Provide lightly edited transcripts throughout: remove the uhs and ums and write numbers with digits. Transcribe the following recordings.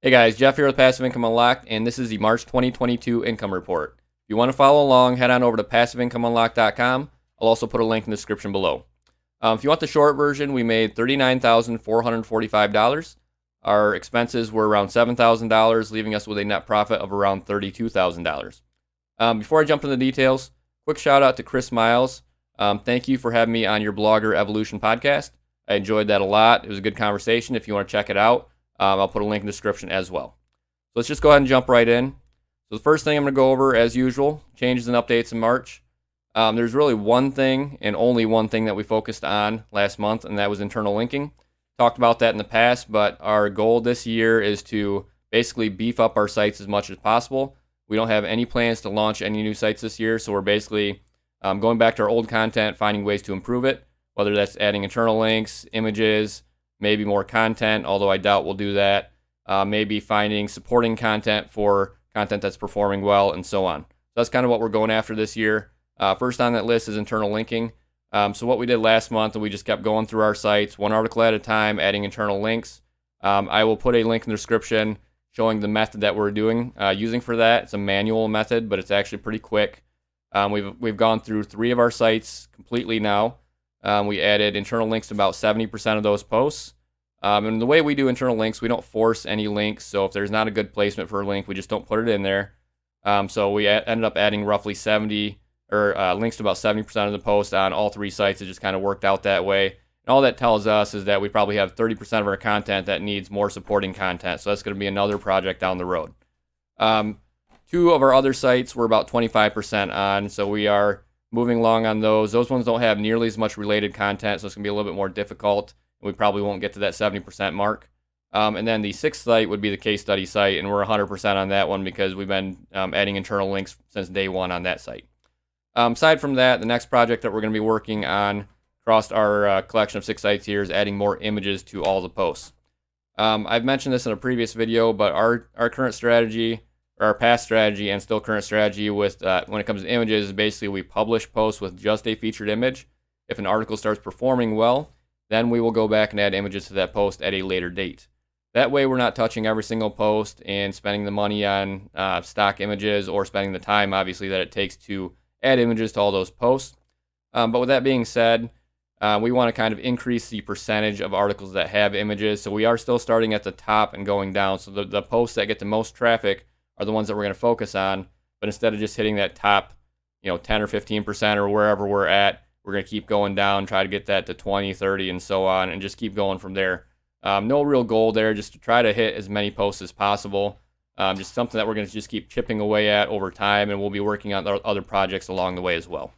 Hey guys, Jeff here with Passive Income Unlocked, and this is the March 2022 income report. If you want to follow along, head on over to passiveincomeunlocked.com. I'll also put a link in the description below. If you want the short version, we made $39,445. Our expenses were around $7,000, leaving us with a net profit of around $32,000. Before I jump into the details, quick shout out to Chris Miles. Thank you for having me on your Blogger Evolution podcast. I enjoyed that a lot. It was a good conversation. If you want to check it out, I'll put a link in the description as well. So let's just go ahead and jump right in. So the first thing I'm going to go over, as usual, changes and updates in March. There's really one thing and only one thing that we focused on last month, and that was internal linking. Talked about that in the past, but our goal this year is to basically beef up our sites as much as possible. We don't have any plans to launch any new sites this year, so we're basically going back to our old content, finding ways to improve it, whether that's adding internal links, images, maybe more content, although I doubt we'll do that. Maybe finding supporting content for content that's performing well, and so on. So that's kind of what we're going after this year. First on that list is internal linking. So what we did last month, we just kept going through our sites, one article at a time, adding internal links. I will put a link in the description showing the method that we're using for that. It's a manual method, but it's actually pretty quick. We've gone through 3 of our sites completely now. We added internal links to about 70% of those posts. And the way we do internal links, we don't force any links. So if there's not a good placement for a link, we just don't put it in there. So we ended up adding roughly links to about 70% of the post on all 3 sites. It just kind of worked out that way. And all that tells us is that we probably have 30% of our content that needs more supporting content. So that's going to be another project down the road. 2 of our other sites we're about 25% on. So we are moving along on those. Those ones don't have nearly as much related content, so it's going to be a little bit more difficult. We probably won't get to that 70% mark. And then the 6th site would be the case study site, and we're 100% on that one because we've been adding internal links since day one on that site. Aside from that, the next project that we're going to be working on across our collection of 6 sites here is adding more images to all the posts. I've mentioned this in a previous video, but our current strategy, or our past strategy and still current strategy with when it comes to images is basically we publish posts with just a featured image. If an article starts performing well, then we will go back and add images to that post at a later date. That way we're not touching every single post and spending the money on stock images or spending the time, obviously, that it takes to add images to all those posts. But with that being said, we want to kind of increase the percentage of articles that have images. So we are still starting at the top and going down. So the posts that get the most traffic are the ones that we're going to focus on. But instead of just hitting that top 10 or 15% or wherever we're at, we're going to keep going down, try to get that to 20, 30, and so on, and just keep going from there. No real goal there, just to try to hit as many posts as possible. Just something that we're going to just keep chipping away at over time, and we'll be working on other projects along the way as well.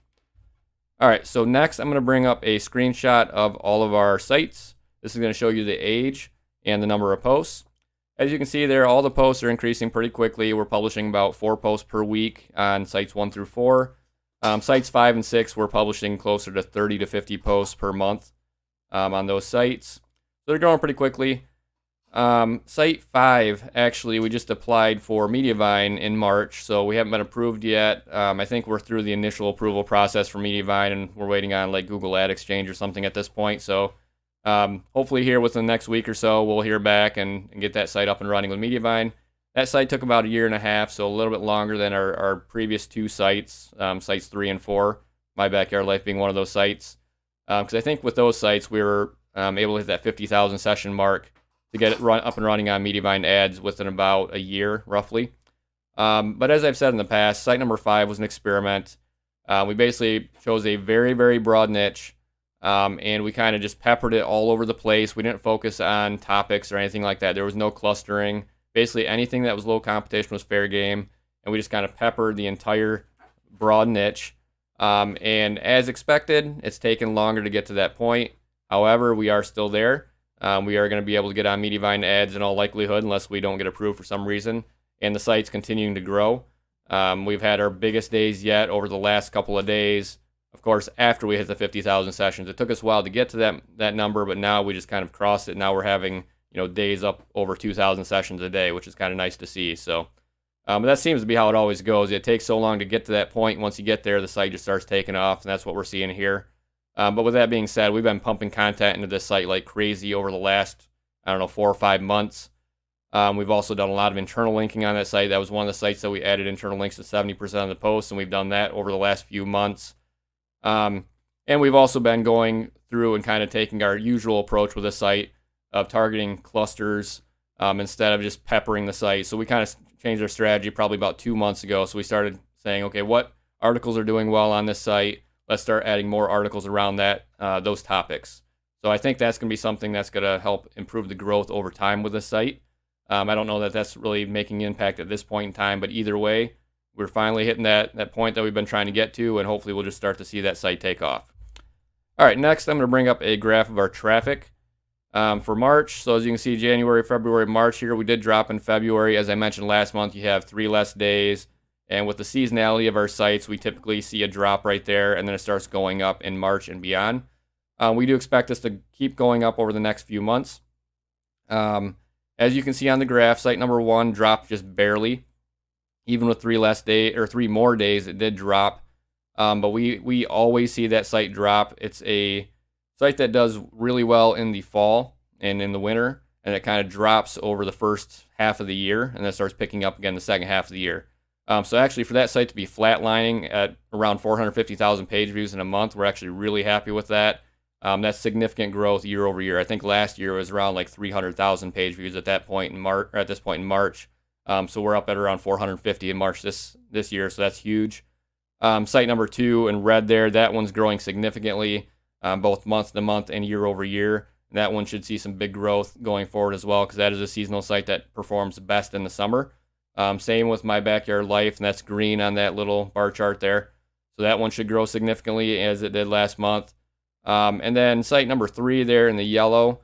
All right, so next I'm going to bring up a screenshot of all of our sites. This is going to show you the age and the number of posts. As you can see there, all the posts are increasing pretty quickly. We're publishing about 4 posts per week on sites 1 through 4. Sites 5 and 6, we're publishing closer to 30 to 50 posts per month on those sites. So they're growing pretty quickly. Site 5, actually, we just applied for Mediavine in March, so we haven't been approved yet. I think we're through the initial approval process for Mediavine, and we're waiting on like Google Ad Exchange or something at this point. So hopefully here within the next week or so, we'll hear back and get that site up and running with Mediavine. That site took about 1.5 years, so a little bit longer than our previous 2 sites, sites 3 and 4, My Backyard Life being one of those sites. Because I think with those sites, we were able to hit that 50,000 session mark to get it up and running on Mediavine ads within about 1 year, roughly. But as I've said in the past, site number 5 was an experiment. We basically chose a very, very broad niche, and we kind of just peppered it all over the place. We didn't focus on topics or anything like that. There was no clustering. Basically, anything that was low competition was fair game, and we just kind of peppered the entire broad niche. And as expected, it's taken longer to get to that point. However, we are still there. We are going to be able to get on Mediavine ads in all likelihood, unless we don't get approved for some reason. And the site's continuing to grow. We've had our biggest days yet over the last couple of days. Of course, after we hit the 50,000 sessions, it took us a while to get to that number, but now we just kind of crossed it. Now we're having days up over 2,000 sessions a day, which is kind of nice to see. So but that seems to be how it always goes. It takes so long to get to that point. Once you get there, the site just starts taking off, and that's what we're seeing here. But with that being said, we've been pumping content into this site like crazy over the last, 4 or 5 months. We've also done a lot of internal linking on that site. That was one of the sites that we added internal links to 70% of the posts, and we've done that over the last few months. And we've also been going through and kind of taking our usual approach with the site of targeting clusters instead of just peppering the site. So we kind of changed our strategy probably about 2 months ago. So we started saying, okay, what articles are doing well on this site? Let's start adding more articles around that those topics. So I think that's going to be something that's going to help improve the growth over time with the site. I don't know that that's really making an impact at this point in time, but either way, we're finally hitting that point that we've been trying to get to, and hopefully we'll just start to see that site take off. All right, next I'm going to bring up a graph of our traffic for March. So as you can see, January, February, March here, we did drop in February. As I mentioned last month, you have 3 less days. And with the seasonality of our sites, we typically see a drop right there, and then it starts going up in March and beyond. We do expect this to keep going up over the next few months. As you can see on the graph, site number 1 dropped just barely. Even with 3 more days, it did drop. But we always see that site drop. It's a site that does really well in the fall and in the winter, and it kind of drops over the first half of the year, and then starts picking up again the second half of the year. So actually, for that site to be flatlining at around 450,000 page views in a month, we're actually really happy with that. That's significant growth year over year. I think last year was around like 300,000 page views at that point in March. Or at this point in March, so we're up at around 450 in March this year. So that's huge. Site number 2 in red there, that one's growing significantly, both month to month and year over year. And that one should see some big growth going forward as well, because that is a seasonal site that performs best in the summer. Same with My Backyard Life, and that's green on that little bar chart there. So that one should grow significantly as it did last month. And then site number 3 there in the yellow,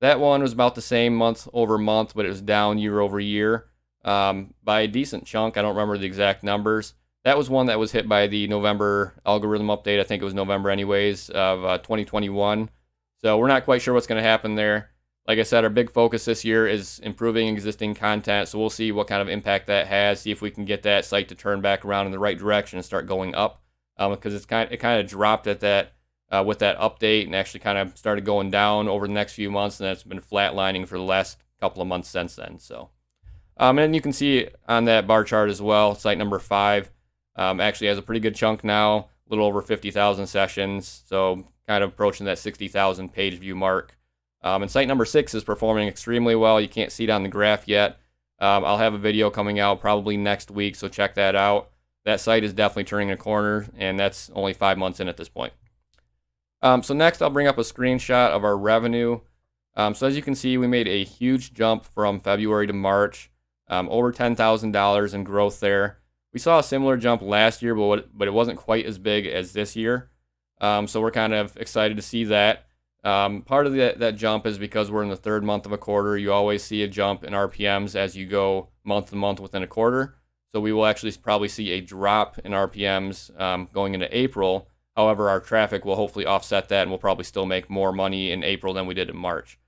that one was about the same month over month, but it was down year over year by a decent chunk. I don't remember the exact numbers. That was one that was hit by the November algorithm update. I think it was November anyways of 2021. So we're not quite sure what's going to happen there. Like I said, our big focus this year is improving existing content. So we'll see what kind of impact that has, see if we can get that site to turn back around in the right direction and start going up. Because it kind of dropped at that with that update and actually kind of started going down over the next few months, and it's been flatlining for the last couple of months since then. So, and you can see on that bar chart as well, site number 5 actually has a pretty good chunk now, a little over 50,000 sessions, so kind of approaching that 60,000 page view mark. And site number 6 is performing extremely well. You can't see it on the graph yet. I'll have a video coming out probably next week, so check that out. That site is definitely turning a corner, and that's only 5 months in at this point. So next, I'll bring up a screenshot of our revenue. So as you can see, we made a huge jump from February to March, over $10,000 in growth there. We saw a similar jump last year, but it wasn't quite as big as this year. So we're kind of excited to see that. Part of that jump is because we're in the 3rd month of a quarter. You always see a jump in RPMs as you go month to month within a quarter. So we will actually probably see a drop in RPMs going into April. However, our traffic will hopefully offset that, and we'll probably still make more money in April than we did in March.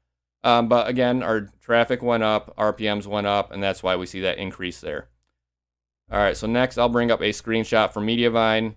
But again, our traffic went up, RPMs went up, and that's why we see that increase there. All right, so next I'll bring up a screenshot from Mediavine.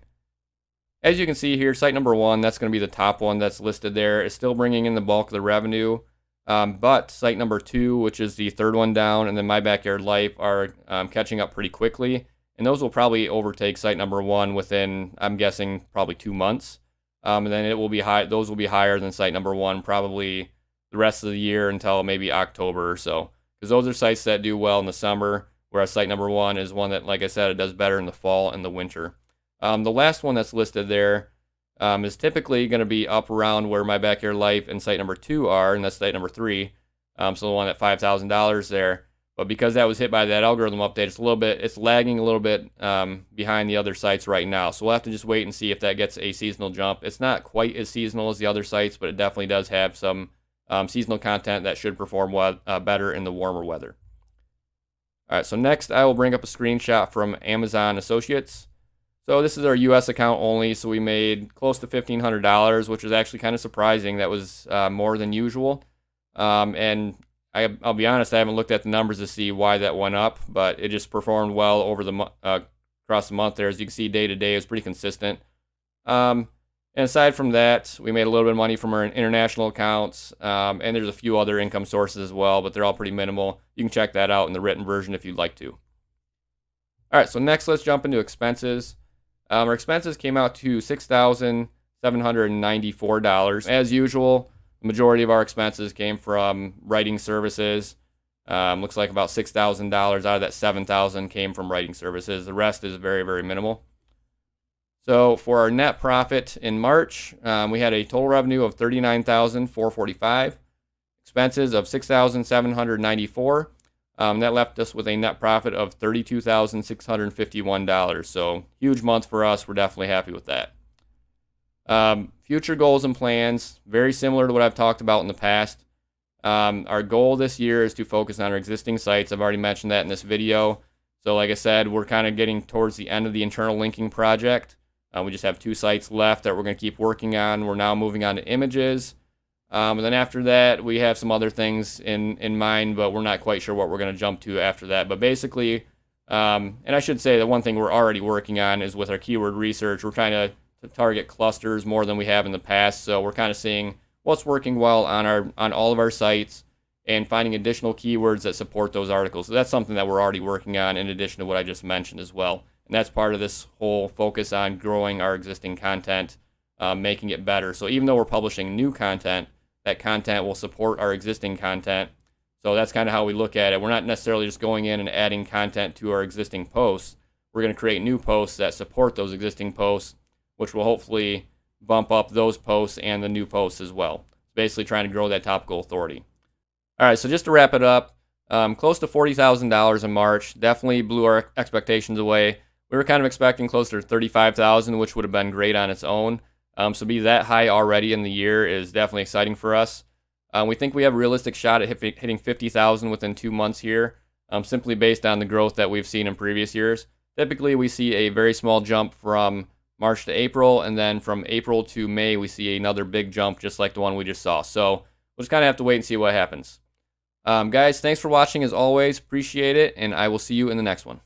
As you can see here, site number 1, that's going to be the top one that's listed there. It's still bringing in the bulk of the revenue. But site number 2, which is the 3rd one down, and then My Backyard Life are catching up pretty quickly. And those will probably overtake site number 1 within, I'm guessing, probably 2 months. And then it will be high. Those will be higher than site number 1 probably the rest of the year until maybe October or so. Because those are sites that do well in the summer, whereas site number 1 is one that, like I said, it does better in the fall and the winter. The last one that's listed there is typically going to be up around where My Backyard Life and site number 2 are, and that's site number 3. So the one at $5,000 there. But because that was hit by that algorithm update, it's lagging a little bit behind the other sites right now. So we'll have to just wait and see if that gets a seasonal jump. It's not quite as seasonal as the other sites, but it definitely does have some seasonal content that should perform better in the warmer weather. All right, so next I will bring up a screenshot from Amazon Associates. So this is our U.S. account only, so we made close to $1,500, which is actually kind of surprising. That was more than usual. And I'll be honest, I haven't looked at the numbers to see why that went up, but it just performed well over across the month there. As you can see, day to day, it was pretty consistent. And And aside from that, we made a little bit of money from our international accounts, and there's a few other income sources as well, but they're all pretty minimal. You can check that out in the written version if you'd like to. All right, so next let's jump into expenses. Our expenses came out to $6,794. As usual, the majority of our expenses came from writing services. Looks like about $6,000 out of that $7,000 came from writing services. The rest is very, very minimal. So for our net profit in March, we had a total revenue of $39,445, expenses of $6,794. That left us with a net profit of $32,651. So huge month for us. We're definitely happy with that. Future goals and plans, very similar to what I've talked about in the past. Our goal this year is to focus on our existing sites. I've already mentioned that in this video. So like I said, we're kind of getting towards the end of the internal linking project. We just have 2 sites left that we're going to keep working on. We're now moving on to images. And then after that, we have some other things in mind, but we're not quite sure what we're going to jump to after that. But basically, and I should say that one thing we're already working on is with our keyword research. We're trying to target clusters more than we have in the past. So we're kind of seeing what's working well on all of our sites and finding additional keywords that support those articles. So that's something that we're already working on in addition to what I just mentioned as well. And that's part of this whole focus on growing our existing content, making it better. So even though we're publishing new content, that content will support our existing content. So that's kind of how we look at it. We're not necessarily just going in and adding content to our existing posts. We're going to create new posts that support those existing posts, which will hopefully bump up those posts and the new posts as well. Basically trying to grow that topical authority. All right, so just to wrap it up, close to $40,000 in March. Definitely blew our expectations away. We were kind of expecting closer to $35,000, which would have been great on its own. So to be that high already in the year is definitely exciting for us. We think we have a realistic shot at hitting $50,000 within 2 months here, simply based on the growth that we've seen in previous years. Typically, we see a very small jump from March to April, and then from April to May, we see another big jump just like the one we just saw. So we'll just kind of have to wait and see what happens. Guys, thanks for watching as always. Appreciate it, and I will see you in the next one.